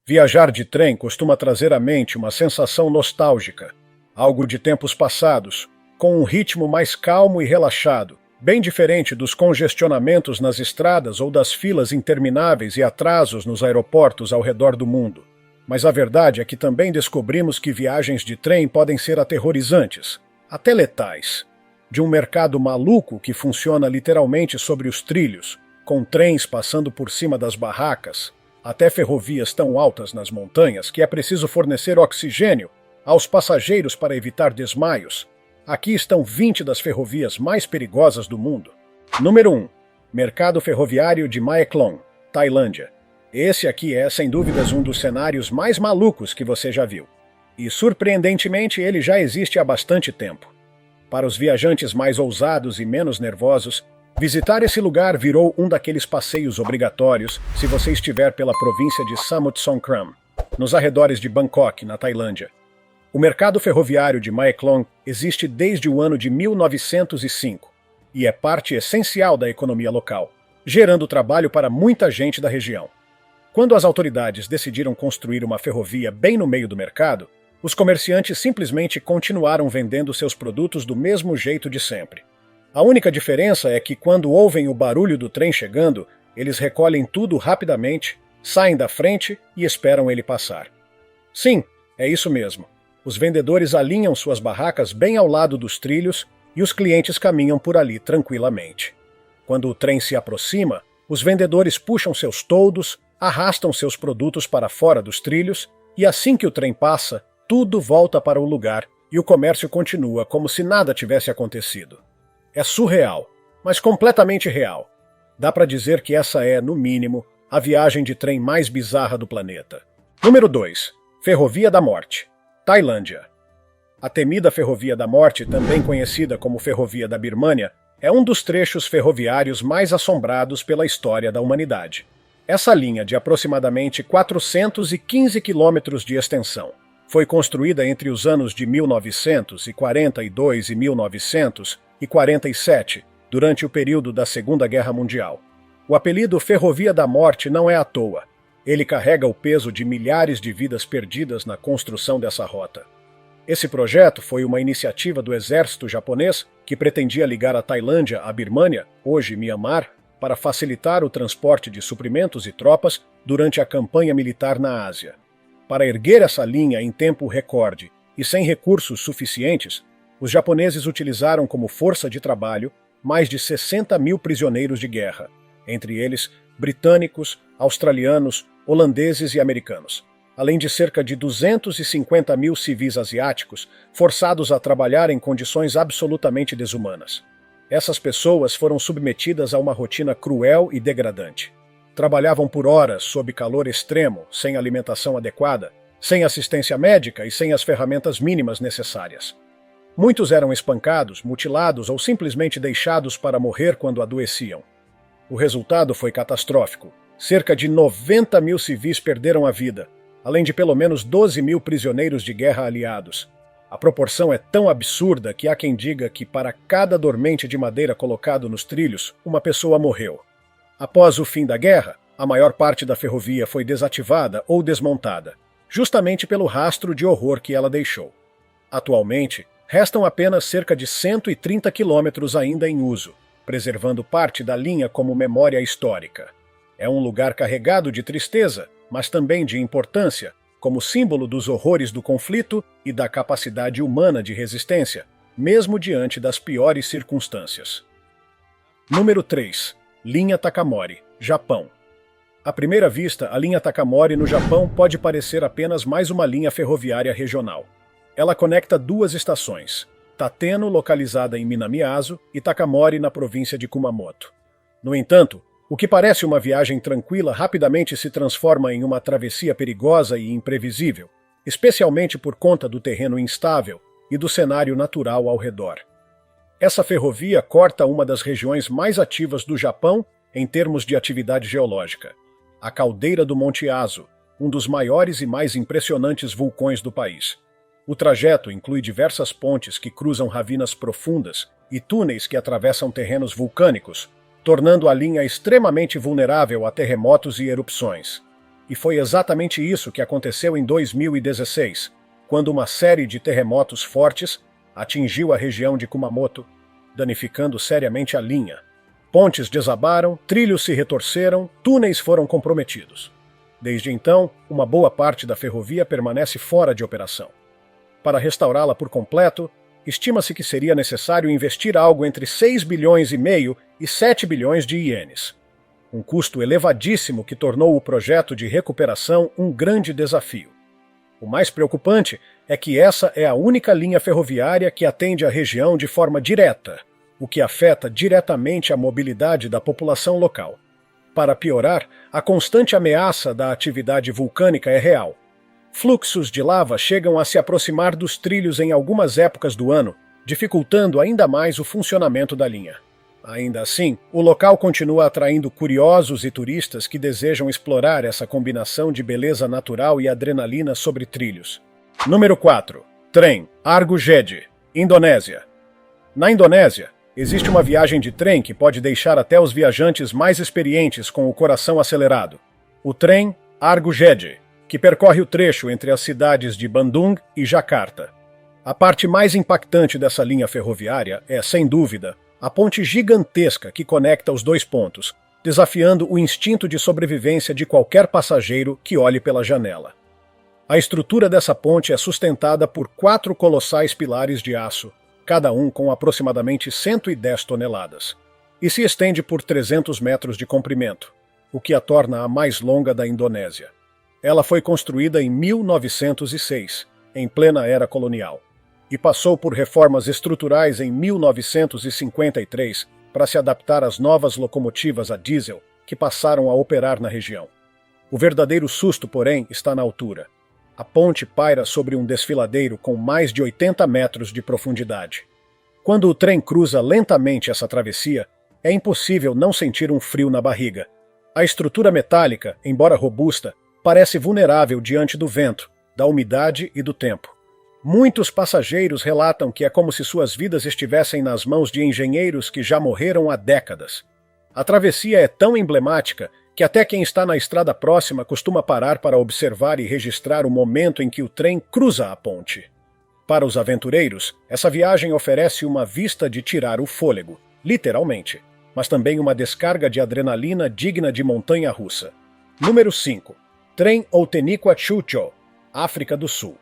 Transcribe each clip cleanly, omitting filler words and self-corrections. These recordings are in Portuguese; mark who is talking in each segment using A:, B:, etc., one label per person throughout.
A: Viajar de trem costuma trazer à mente uma sensação nostálgica, algo de tempos passados, com um ritmo mais calmo e relaxado, bem diferente dos congestionamentos nas estradas ou das filas intermináveis e atrasos nos aeroportos ao redor do mundo. Mas a verdade é que também descobrimos que viagens de trem podem ser aterrorizantes, até letais. De um mercado maluco que funciona literalmente sobre os trilhos, com trens passando por cima das barracas, até ferrovias tão altas nas montanhas que é preciso fornecer oxigênio aos passageiros para evitar desmaios. Aqui estão 20 das ferrovias mais perigosas do mundo. Número 1. Mercado Ferroviário de Mae Klong, Tailândia. Esse aqui é, sem dúvidas, um dos cenários mais malucos que você já viu. E, surpreendentemente, ele já existe há bastante tempo. Para os viajantes mais ousados e menos nervosos, visitar esse lugar virou um daqueles passeios obrigatórios se você estiver pela província de Samut Songkhram, nos arredores de Bangkok, na Tailândia. O mercado ferroviário de Mae Klong existe desde o ano de 1905 e é parte essencial da economia local, gerando trabalho para muita gente da região. Quando as autoridades decidiram construir uma ferrovia bem no meio do mercado, os comerciantes simplesmente continuaram vendendo seus produtos do mesmo jeito de sempre. A única diferença é que quando ouvem o barulho do trem chegando, eles recolhem tudo rapidamente, saem da frente e esperam ele passar. Sim, é isso mesmo. Os vendedores alinham suas barracas bem ao lado dos trilhos e os clientes caminham por ali tranquilamente. Quando o trem se aproxima, os vendedores puxam seus toldos, arrastam seus produtos para fora dos trilhos e assim que o trem passa, tudo volta para o lugar e o comércio continua como se nada tivesse acontecido. É surreal, mas completamente real. Dá para dizer que essa é, no mínimo, a viagem de trem mais bizarra do planeta. Número 2. Ferrovia da Morte, Tailândia. A temida Ferrovia da Morte, também conhecida como Ferrovia da Birmânia, é um dos trechos ferroviários mais assombrados pela história da humanidade. Essa linha, de aproximadamente 415 quilômetros de extensão, foi construída entre os anos de 1942 e 1947, durante o período da Segunda Guerra Mundial. O apelido Ferrovia da Morte não é à toa. Ele carrega o peso de milhares de vidas perdidas na construção dessa rota. Esse projeto foi uma iniciativa do exército japonês que pretendia ligar a Tailândia à Birmânia, hoje Mianmar, para facilitar o transporte de suprimentos e tropas durante a campanha militar na Ásia. Para erguer essa linha em tempo recorde e sem recursos suficientes, os japoneses utilizaram como força de trabalho mais de 60 mil prisioneiros de guerra, entre eles britânicos, australianos, holandeses e americanos, além de cerca de 250 mil civis asiáticos forçados a trabalhar em condições absolutamente desumanas. Essas pessoas foram submetidas a uma rotina cruel e degradante. Trabalhavam por horas sob calor extremo, sem alimentação adequada, sem assistência médica e sem as ferramentas mínimas necessárias. Muitos eram espancados, mutilados ou simplesmente deixados para morrer quando adoeciam. O resultado foi catastrófico. Cerca de 90 mil civis perderam a vida, além de pelo menos 12 mil prisioneiros de guerra aliados. A proporção é tão absurda que há quem diga que para cada dormente de madeira colocado nos trilhos, uma pessoa morreu. Após o fim da guerra, a maior parte da ferrovia foi desativada ou desmontada, justamente pelo rastro de horror que ela deixou. Atualmente, restam apenas cerca de 130 quilômetros ainda em uso, preservando parte da linha como memória histórica. É um lugar carregado de tristeza, mas também de importância, como símbolo dos horrores do conflito e da capacidade humana de resistência, mesmo diante das piores circunstâncias. Número 3. Linha Takamori, Japão. À primeira vista, a linha Takamori no Japão pode parecer apenas mais uma linha ferroviária regional. Ela conecta duas estações, Tateno, localizada em Minamiazo, e Takamori, na província de Kumamoto. No entanto, o que parece uma viagem tranquila rapidamente se transforma em uma travessia perigosa e imprevisível, especialmente por conta do terreno instável e do cenário natural ao redor. Essa ferrovia corta uma das regiões mais ativas do Japão em termos de atividade geológica, a caldeira do Monte Aso, um dos maiores e mais impressionantes vulcões do país. O trajeto inclui diversas pontes que cruzam ravinas profundas e túneis que atravessam terrenos vulcânicos, tornando a linha extremamente vulnerável a terremotos e erupções. E foi exatamente isso que aconteceu em 2016, quando uma série de terremotos fortes atingiu a região de Kumamoto, danificando seriamente a linha. Pontes desabaram, trilhos se retorceram, túneis foram comprometidos. Desde então, uma boa parte da ferrovia permanece fora de operação. Para restaurá-la por completo, estima-se que seria necessário investir algo entre 6 bilhões e meio e 7 bilhões de ienes. Um custo elevadíssimo que tornou o projeto de recuperação um grande desafio. O mais preocupante é que essa é a única linha ferroviária que atende a região de forma direta, o que afeta diretamente a mobilidade da população local. Para piorar, a constante ameaça da atividade vulcânica é real. Fluxos de lava chegam a se aproximar dos trilhos em algumas épocas do ano, dificultando ainda mais o funcionamento da linha. Ainda assim, o local continua atraindo curiosos e turistas que desejam explorar essa combinação de beleza natural e adrenalina sobre trilhos. Número 4. Trem Argo Gede, Indonésia. Na Indonésia, existe uma viagem de trem que pode deixar até os viajantes mais experientes com o coração acelerado. O trem Argo Gede, que percorre o trecho entre as cidades de Bandung e Jakarta. A parte mais impactante dessa linha ferroviária é, sem dúvida, a ponte gigantesca que conecta os dois pontos, desafiando o instinto de sobrevivência de qualquer passageiro que olhe pela janela. A estrutura dessa ponte é sustentada por 4 colossais pilares de aço, cada um com aproximadamente 110 toneladas, e se estende por 300 metros de comprimento, o que a torna a mais longa da Indonésia. Ela foi construída em 1906, em plena era colonial, e passou por reformas estruturais em 1953 para se adaptar às novas locomotivas a diesel que passaram a operar na região. O verdadeiro susto, porém, está na altura. A ponte paira sobre um desfiladeiro com mais de 80 metros de profundidade. Quando o trem cruza lentamente essa travessia, é impossível não sentir um frio na barriga. A estrutura metálica, embora robusta, parece vulnerável diante do vento, da umidade e do tempo. Muitos passageiros relatam que é como se suas vidas estivessem nas mãos de engenheiros que já morreram há décadas. A travessia é tão emblemática que até quem está na estrada próxima costuma parar para observar e registrar o momento em que o trem cruza a ponte. Para os aventureiros, essa viagem oferece uma vista de tirar o fôlego, literalmente, mas também uma descarga de adrenalina digna de montanha-russa. Número 5. Trem Outeniqua-Chucho, África do Sul.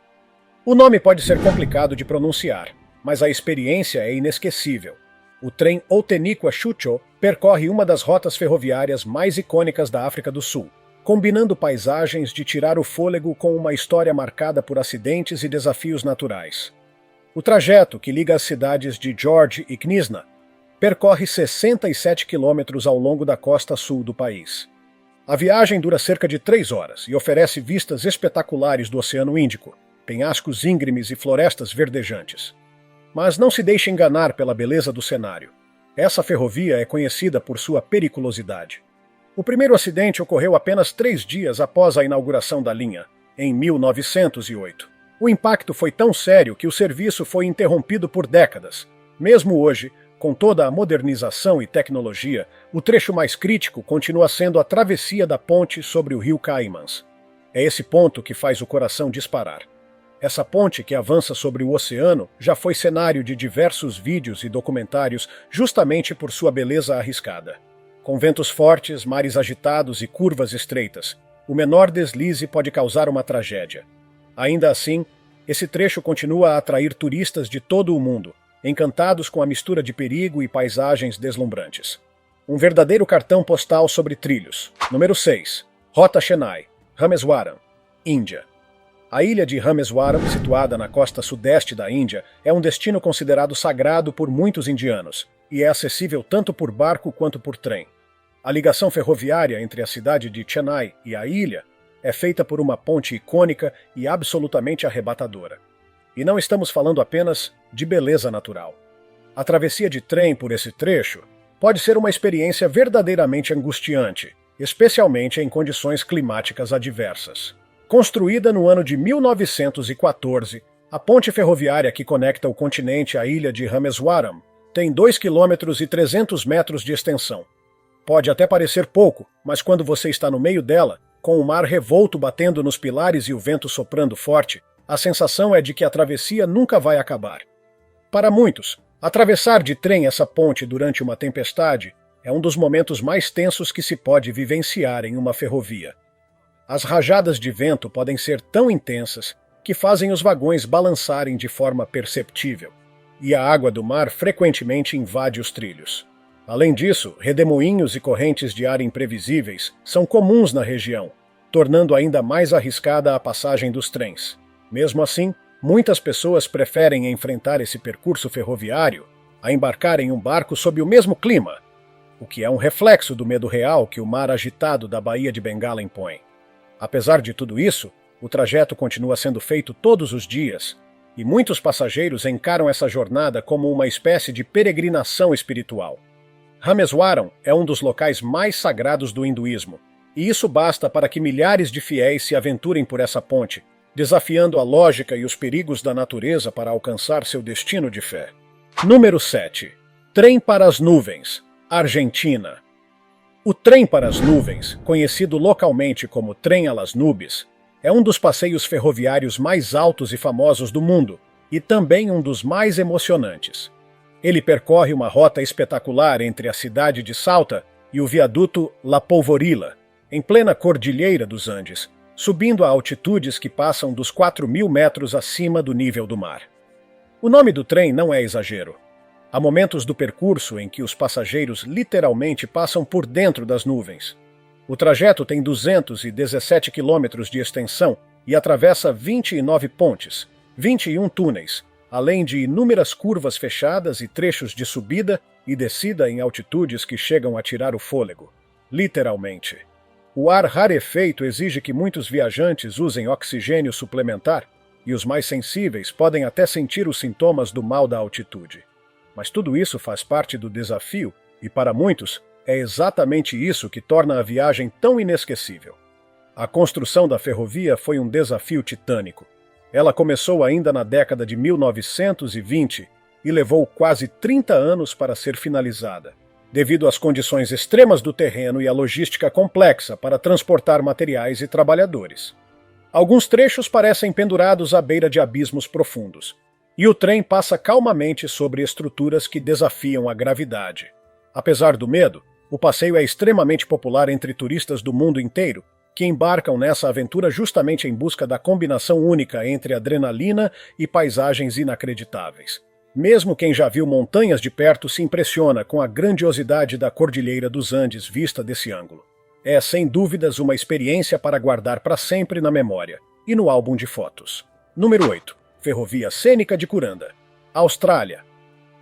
A: O nome pode ser complicado de pronunciar, mas a experiência é inesquecível. O trem Outeniqua-Chucho percorre uma das rotas ferroviárias mais icônicas da África do Sul, combinando paisagens de tirar o fôlego com uma história marcada por acidentes e desafios naturais. O trajeto, que liga as cidades de George e Knysna, percorre 67 quilômetros ao longo da costa sul do país. A viagem dura cerca de 3 horas e oferece vistas espetaculares do Oceano Índico, penhascos íngremes e florestas verdejantes. Mas não se deixe enganar pela beleza do cenário. Essa ferrovia é conhecida por sua periculosidade. O primeiro acidente ocorreu apenas 3 dias após a inauguração da linha, em 1908. O impacto foi tão sério que o serviço foi interrompido por décadas. Mesmo hoje, com toda a modernização e tecnologia, o trecho mais crítico continua sendo a travessia da ponte sobre o rio Caimans. É esse ponto que faz o coração disparar. Essa ponte, que avança sobre o oceano, já foi cenário de diversos vídeos e documentários justamente por sua beleza arriscada. Com ventos fortes, mares agitados e curvas estreitas, o menor deslize pode causar uma tragédia. Ainda assim, esse trecho continua a atrair turistas de todo o mundo, encantados com a mistura de perigo e paisagens deslumbrantes. Um verdadeiro cartão postal sobre trilhos. Número 6. Rota Chennai, Rameswaram, Índia. A ilha de Rameswaram, situada na costa sudeste da Índia, é um destino considerado sagrado por muitos indianos, e é acessível tanto por barco quanto por trem. A ligação ferroviária entre a cidade de Chennai e a ilha é feita por uma ponte icônica e absolutamente arrebatadora. E não estamos falando apenas de beleza natural. A travessia de trem por esse trecho pode ser uma experiência verdadeiramente angustiante, especialmente em condições climáticas adversas. Construída no ano de 1914, a ponte ferroviária que conecta o continente à ilha de Rameswaram tem 2 km e 300 metros de extensão. Pode até parecer pouco, mas quando você está no meio dela, com o mar revolto batendo nos pilares e o vento soprando forte, a sensação é de que a travessia nunca vai acabar. Para muitos, atravessar de trem essa ponte durante uma tempestade é um dos momentos mais tensos que se pode vivenciar em uma ferrovia. As rajadas de vento podem ser tão intensas que fazem os vagões balançarem de forma perceptível, e a água do mar frequentemente invade os trilhos. Além disso, redemoinhos e correntes de ar imprevisíveis são comuns na região, tornando ainda mais arriscada a passagem dos trens. Mesmo assim, muitas pessoas preferem enfrentar esse percurso ferroviário a embarcar em um barco sob o mesmo clima, o que é um reflexo do medo real que o mar agitado da Baía de Bengala impõe. Apesar de tudo isso, o trajeto continua sendo feito todos os dias, e muitos passageiros encaram essa jornada como uma espécie de peregrinação espiritual. Rameswaram é um dos locais mais sagrados do hinduísmo, e isso basta para que milhares de fiéis se aventurem por essa ponte, desafiando a lógica e os perigos da natureza para alcançar seu destino de fé. Número 7. Trem para as Nuvens, Argentina. O Trem para as Nuvens, conhecido localmente como Trem a las Nubes, é um dos passeios ferroviários mais altos e famosos do mundo, e também um dos mais emocionantes. Ele percorre uma rota espetacular entre a cidade de Salta e o viaduto La Polvorilla, em plena cordilheira dos Andes, subindo a altitudes que passam dos 4.000 metros acima do nível do mar. O nome do trem não é exagero. Há momentos do percurso em que os passageiros literalmente passam por dentro das nuvens. O trajeto tem 217 quilômetros de extensão e atravessa 29 pontes, 21 túneis, além de inúmeras curvas fechadas e trechos de subida e descida em altitudes que chegam a tirar o fôlego, literalmente. O ar rarefeito exige que muitos viajantes usem oxigênio suplementar, e os mais sensíveis podem até sentir os sintomas do mal da altitude. Mas tudo isso faz parte do desafio, e para muitos, é exatamente isso que torna a viagem tão inesquecível. A construção da ferrovia foi um desafio titânico. Ela começou ainda na década de 1920 e levou quase 30 anos para ser finalizada, devido às condições extremas do terreno e à logística complexa para transportar materiais e trabalhadores. Alguns trechos parecem pendurados à beira de abismos profundos, e o trem passa calmamente sobre estruturas que desafiam a gravidade. Apesar do medo, o passeio é extremamente popular entre turistas do mundo inteiro, que embarcam nessa aventura justamente em busca da combinação única entre adrenalina e paisagens inacreditáveis. Mesmo quem já viu montanhas de perto se impressiona com a grandiosidade da Cordilheira dos Andes vista desse ângulo. É, sem dúvidas, uma experiência para guardar para sempre na memória e no álbum de fotos. Número 8. Ferrovia Cênica de Kuranda, Austrália.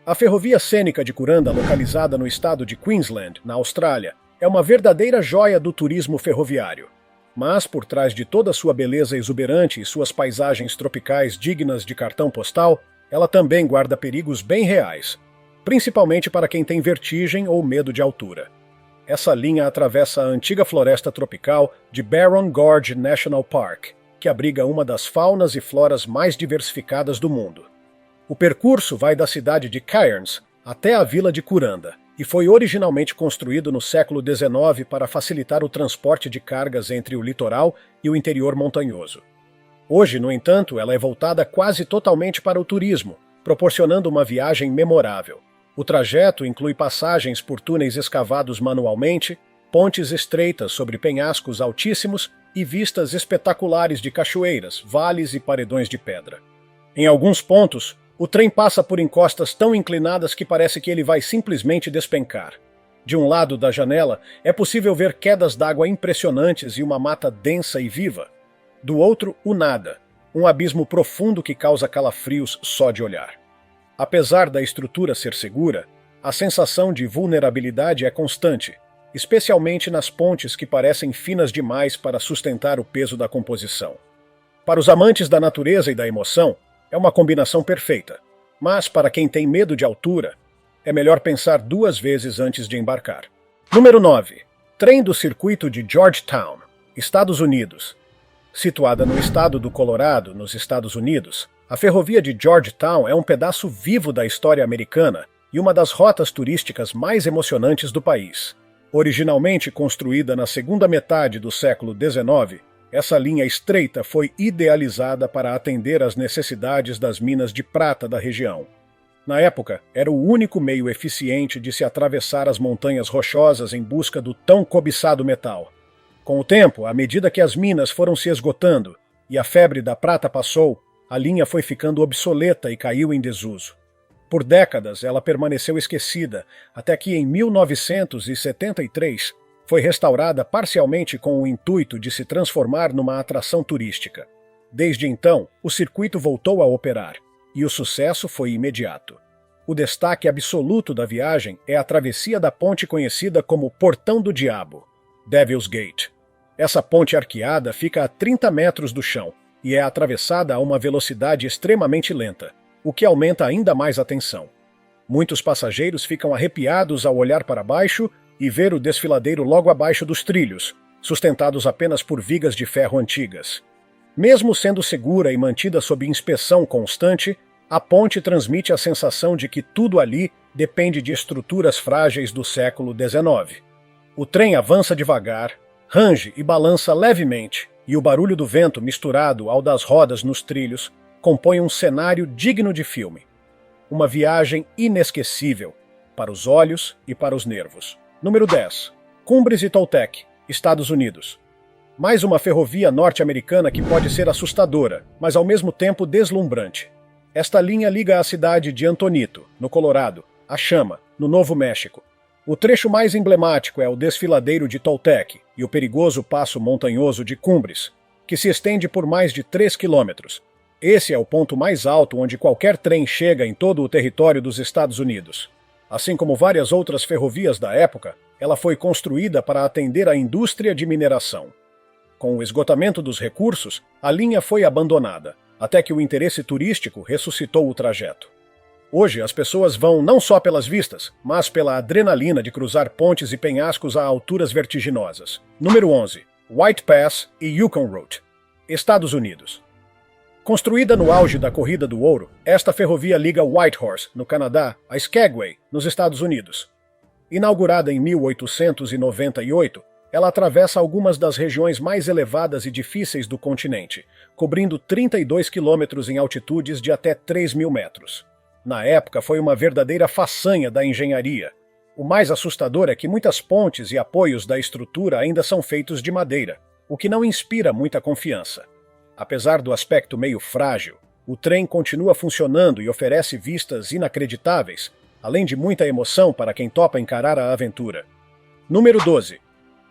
A: A Ferrovia Cênica de Kuranda, localizada no estado de Queensland, na Austrália, é uma verdadeira joia do turismo ferroviário. Mas, por trás de toda sua beleza exuberante e suas paisagens tropicais dignas de cartão postal, ela também guarda perigos bem reais, principalmente para quem tem vertigem ou medo de altura. Essa linha atravessa a antiga floresta tropical de Barron Gorge National Park, que abriga uma das faunas e floras mais diversificadas do mundo. O percurso vai da cidade de Cairns até a vila de Kuranda, e foi originalmente construído no século XIX para facilitar o transporte de cargas entre o litoral e o interior montanhoso. Hoje, no entanto, ela é voltada quase totalmente para o turismo, proporcionando uma viagem memorável. O trajeto inclui passagens por túneis escavados manualmente, pontes estreitas sobre penhascos altíssimos e vistas espetaculares de cachoeiras, vales e paredões de pedra. Em alguns pontos, o trem passa por encostas tão inclinadas que parece que ele vai simplesmente despencar. De um lado da janela, é possível ver quedas d'água impressionantes e uma mata densa e viva. Do outro, o nada, um abismo profundo que causa calafrios só de olhar. Apesar da estrutura ser segura, a sensação de vulnerabilidade é constante, especialmente nas pontes que parecem finas demais para sustentar o peso da composição. Para os amantes da natureza e da emoção, é uma combinação perfeita, mas para quem tem medo de altura, é melhor pensar duas vezes antes de embarcar. Número 9. Trem do circuito de Georgetown, Estados Unidos. Situada no estado do Colorado, nos Estados Unidos, a ferrovia de Georgetown é um pedaço vivo da história americana e uma das rotas turísticas mais emocionantes do país. Originalmente construída na segunda metade do século XIX, essa linha estreita foi idealizada para atender às necessidades das minas de prata da região. Na época, era o único meio eficiente de se atravessar as montanhas rochosas em busca do tão cobiçado metal. Com o tempo, à medida que as minas foram se esgotando e a febre da prata passou, a linha foi ficando obsoleta e caiu em desuso. Por décadas, ela permaneceu esquecida, até que em 1973 foi restaurada parcialmente com o intuito de se transformar numa atração turística. Desde então, o circuito voltou a operar, e o sucesso foi imediato. O destaque absoluto da viagem é a travessia da ponte conhecida como Portão do Diabo, Devil's Gate. Essa ponte arqueada fica a 30 metros do chão e é atravessada a uma velocidade extremamente lenta, o que aumenta ainda mais a tensão. Muitos passageiros ficam arrepiados ao olhar para baixo e ver o desfiladeiro logo abaixo dos trilhos, sustentados apenas por vigas de ferro antigas. Mesmo sendo segura e mantida sob inspeção constante, a ponte transmite a sensação de que tudo ali depende de estruturas frágeis do século XIX. O trem avança devagar, range e balança levemente, e o barulho do vento misturado ao das rodas nos trilhos compõe um cenário digno de filme. Uma viagem inesquecível, para os olhos e para os nervos. Número 10. Cumbres e Toltec, Estados Unidos. Mais uma ferrovia norte-americana que pode ser assustadora, mas ao mesmo tempo deslumbrante. Esta linha liga a cidade de Antonito, no Colorado, a Chama, no Novo México. O trecho mais emblemático é o desfiladeiro de Toltec e o perigoso passo montanhoso de Cumbres, que se estende por mais de 3 quilômetros. Esse é o ponto mais alto onde qualquer trem chega em todo o território dos Estados Unidos. Assim como várias outras ferrovias da época, ela foi construída para atender à indústria de mineração. Com o esgotamento dos recursos, a linha foi abandonada, até que o interesse turístico ressuscitou o trajeto. Hoje, as pessoas vão não só pelas vistas, mas pela adrenalina de cruzar pontes e penhascos a alturas vertiginosas. Número 11. White Pass e Yukon Route, Estados Unidos. Construída no auge da Corrida do Ouro, esta ferrovia liga Whitehorse, no Canadá, a Skagway, nos Estados Unidos. Inaugurada em 1898, ela atravessa algumas das regiões mais elevadas e difíceis do continente, cobrindo 32 quilômetros em altitudes de até 3.000 metros. Na época, foi uma verdadeira façanha da engenharia. O mais assustador é que muitas pontes e apoios da estrutura ainda são feitos de madeira, o que não inspira muita confiança. Apesar do aspecto meio frágil, o trem continua funcionando e oferece vistas inacreditáveis, além de muita emoção para quem topa encarar a aventura. Número 12.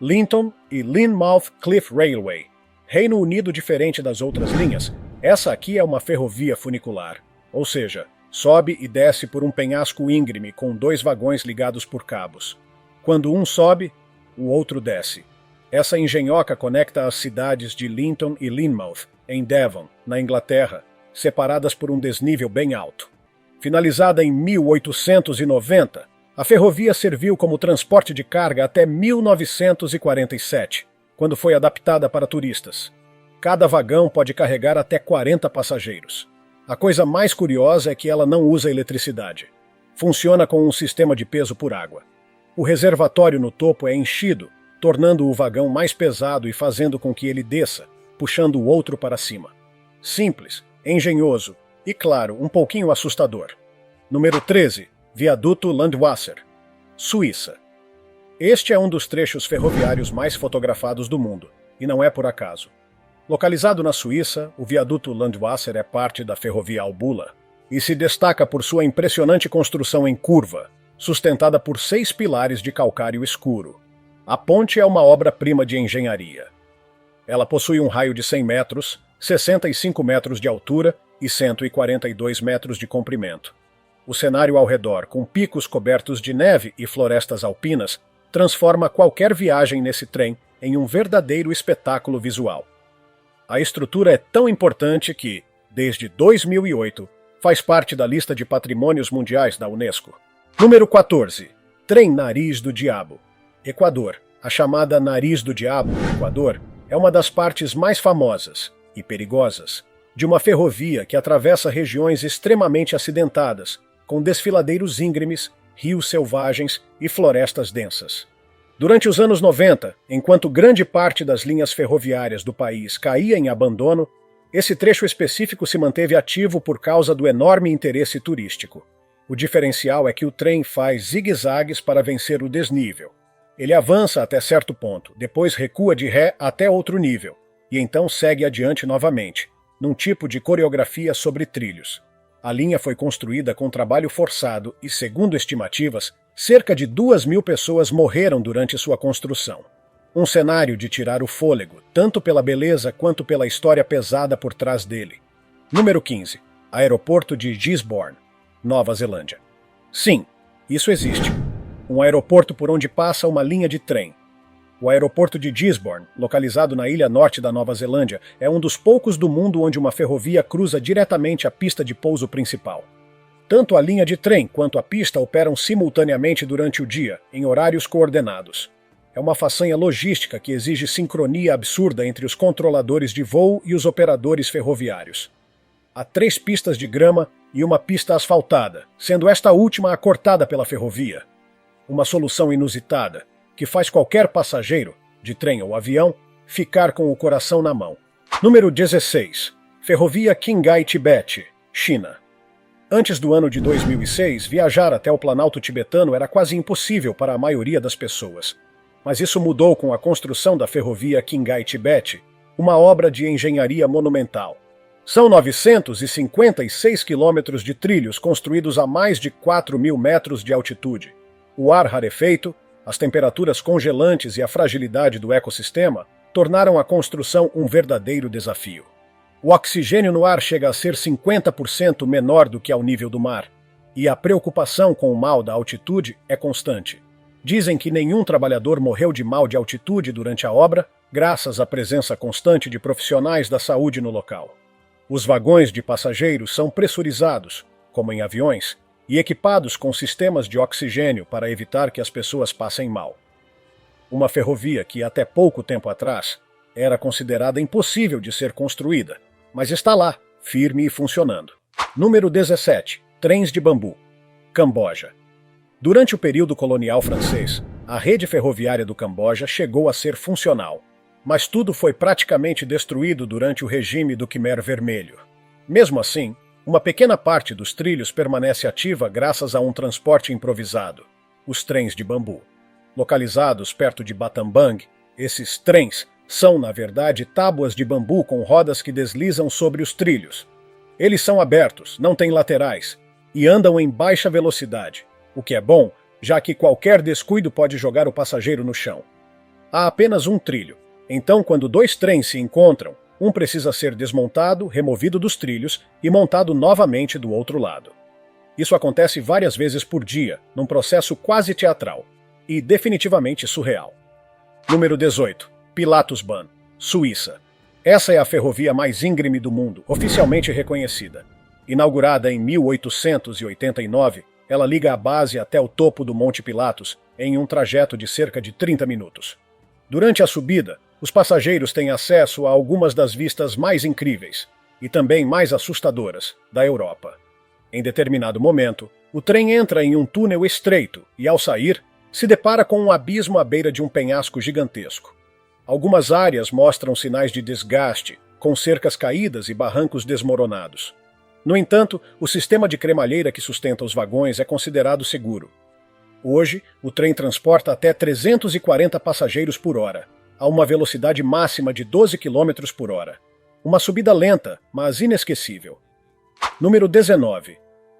A: Linton e Lynmouth Cliff Railway. Reino Unido diferente das outras linhas, essa aqui é uma ferrovia funicular, ou seja, sobe e desce por um penhasco íngreme com 2 vagões ligados por cabos. Quando um sobe, o outro desce. Essa engenhoca conecta as cidades de Linton e Lynmouth, em Devon, na Inglaterra, separadas por um desnível bem alto. Finalizada em 1890, a ferrovia serviu como transporte de carga até 1947, quando foi adaptada para turistas. Cada vagão pode carregar até 40 passageiros. A coisa mais curiosa é que ela não usa eletricidade. Funciona com um sistema de peso por água. O reservatório no topo é enchido, tornando o vagão mais pesado e fazendo com que ele desça, puxando o outro para cima. Simples, engenhoso e, claro, um pouquinho assustador. Número 13. Viaduto Landwasser, Suíça. Este é um dos trechos ferroviários mais fotografados do mundo, e não é por acaso. Localizado na Suíça, o viaduto Landwasser é parte da ferrovia Albula e se destaca por sua impressionante construção em curva, sustentada por 6 pilares de calcário escuro. A ponte é uma obra-prima de engenharia. Ela possui um raio de 100 metros, 65 metros de altura e 142 metros de comprimento. O cenário ao redor, com picos cobertos de neve e florestas alpinas, transforma qualquer viagem nesse trem em um verdadeiro espetáculo visual. A estrutura é tão importante que, desde 2008, faz parte da lista de patrimônios mundiais da Unesco. Número 14. Trem Nariz do Diabo, Equador. A chamada Nariz do Diabo, Equador, é uma das partes mais famosas e perigosas de uma ferrovia que atravessa regiões extremamente acidentadas, com desfiladeiros íngremes, rios selvagens e florestas densas. Durante os anos 90, enquanto grande parte das linhas ferroviárias do país caía em abandono, esse trecho específico se manteve ativo por causa do enorme interesse turístico. O diferencial é que o trem faz zigue-zagues para vencer o desnível. Ele avança até certo ponto, depois recua de ré até outro nível, e então segue adiante novamente, num tipo de coreografia sobre trilhos. A linha foi construída com trabalho forçado e, segundo estimativas, cerca de 2.000 pessoas morreram durante sua construção. Um cenário de tirar o fôlego, tanto pela beleza quanto pela história pesada por trás dele. Número 15. Aeroporto de Gisborne, Nova Zelândia. Sim, isso existe. Um aeroporto por onde passa uma linha de trem. O aeroporto de Gisborne, localizado na ilha norte da Nova Zelândia, é um dos poucos do mundo onde uma ferrovia cruza diretamente a pista de pouso principal. Tanto a linha de trem quanto a pista operam simultaneamente durante o dia, em horários coordenados. É uma façanha logística que exige sincronia absurda entre os controladores de voo e os operadores ferroviários. Há 3 pistas de grama e uma pista asfaltada, sendo esta última acortada pela ferrovia. Uma solução inusitada, que faz qualquer passageiro, de trem ou avião, ficar com o coração na mão. Número 16. Ferrovia Qinghai-Tibete, China. Antes do ano de 2006, viajar até o Planalto tibetano era quase impossível para a maioria das pessoas. Mas isso mudou com a construção da ferrovia Qinghai-Tibete, uma obra de engenharia monumental. São 956 quilômetros de trilhos construídos a mais de 4.000 metros de altitude. O ar rarefeito, as temperaturas congelantes e a fragilidade do ecossistema tornaram a construção um verdadeiro desafio. O oxigênio no ar chega a ser 50% menor do que ao nível do mar, e a preocupação com o mal da altitude é constante. Dizem que nenhum trabalhador morreu de mal de altitude durante a obra, graças à presença constante de profissionais da saúde no local. Os vagões de passageiros são pressurizados, como em aviões, e equipados com sistemas de oxigênio para evitar que as pessoas passem mal. Uma ferrovia que até pouco tempo atrás era considerada impossível de ser construída, mas está lá, firme e funcionando. Número 17. Trens de bambu. Camboja. Durante o período colonial francês, a rede ferroviária do Camboja chegou a ser funcional, mas tudo foi praticamente destruído durante o regime do Khmer Vermelho. Mesmo assim, uma pequena parte dos trilhos permanece ativa graças a um transporte improvisado, os trens de bambu. Localizados perto de Battambang, esses trens são, na verdade, tábuas de bambu com rodas que deslizam sobre os trilhos. Eles são abertos, não têm laterais, e andam em baixa velocidade, o que é bom, já que qualquer descuido pode jogar o passageiro no chão. Há apenas um trilho, então quando 2 trens se encontram, um precisa ser desmontado, removido dos trilhos e montado novamente do outro lado. Isso acontece várias vezes por dia, num processo quase teatral, e definitivamente surreal. Número 18. Pilatusbahn, Suíça. Essa é a ferrovia mais íngreme do mundo, oficialmente reconhecida. Inaugurada em 1889, ela liga a base até o topo do Monte Pilatus em um trajeto de cerca de 30 minutos. Durante a subida, os passageiros têm acesso a algumas das vistas mais incríveis, e também mais assustadoras, da Europa. Em determinado momento, o trem entra em um túnel estreito e, ao sair, se depara com um abismo à beira de um penhasco gigantesco. Algumas áreas mostram sinais de desgaste, com cercas caídas e barrancos desmoronados. No entanto, o sistema de cremalheira que sustenta os vagões é considerado seguro. Hoje, o trem transporta até 340 passageiros por hora, a uma velocidade máxima de 12 km por hora. Uma subida lenta, mas inesquecível. Número 19.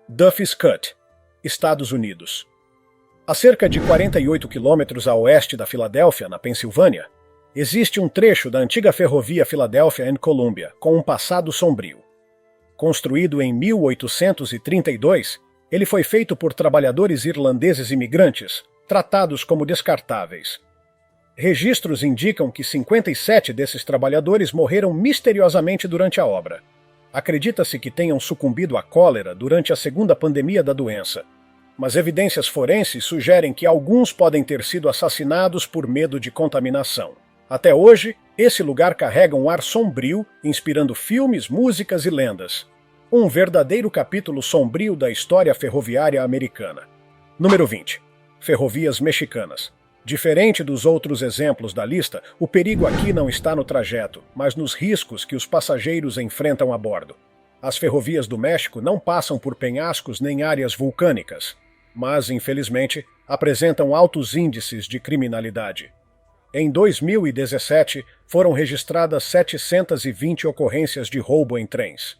A: Duffy's Cut, Estados Unidos. A cerca de 48 quilômetros a oeste da Filadélfia, na Pensilvânia, existe um trecho da antiga ferrovia Philadelphia and Columbia, com um passado sombrio. Construído em 1832, ele foi feito por trabalhadores irlandeses imigrantes, tratados como descartáveis. Registros indicam que 57 desses trabalhadores morreram misteriosamente durante a obra. Acredita-se que tenham sucumbido à cólera durante a segunda pandemia da doença, mas evidências forenses sugerem que alguns podem ter sido assassinados por medo de contaminação. Até hoje, esse lugar carrega um ar sombrio, inspirando filmes, músicas e lendas. Um verdadeiro capítulo sombrio da história ferroviária americana. Número 20. Ferrovias Mexicanas. Diferente dos outros exemplos da lista, o perigo aqui não está no trajeto, mas nos riscos que os passageiros enfrentam a bordo. As ferrovias do México não passam por penhascos nem áreas vulcânicas, mas, infelizmente, apresentam altos índices de criminalidade. Em 2017, foram registradas 720 ocorrências de roubo em trens,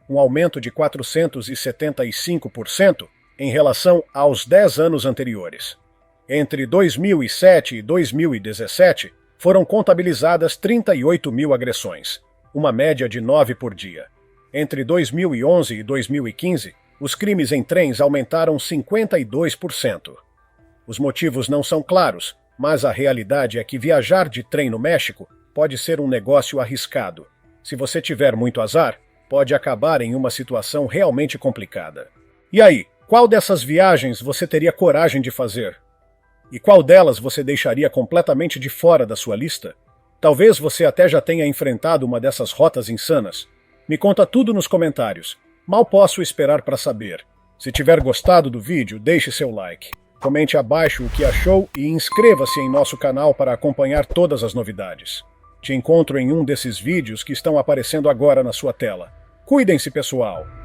A: um aumento de 475% em relação aos 10 anos anteriores. Entre 2007 e 2017, foram contabilizadas 38 mil agressões, uma média de 9 por dia. Entre 2011 e 2015, os crimes em trens aumentaram 52%. Os motivos não são claros, mas a realidade é que viajar de trem no México pode ser um negócio arriscado. Se você tiver muito azar, pode acabar em uma situação realmente complicada. E aí, qual dessas viagens você teria coragem de fazer? E qual delas você deixaria completamente de fora da sua lista? Talvez você até já tenha enfrentado uma dessas rotas insanas. Me conta tudo nos comentários. Mal posso esperar para saber. Se tiver gostado do vídeo, deixe seu like. Comente abaixo o que achou e inscreva-se em nosso canal para acompanhar todas as novidades. Te encontro em um desses vídeos que estão aparecendo agora na sua tela. Cuidem-se, pessoal!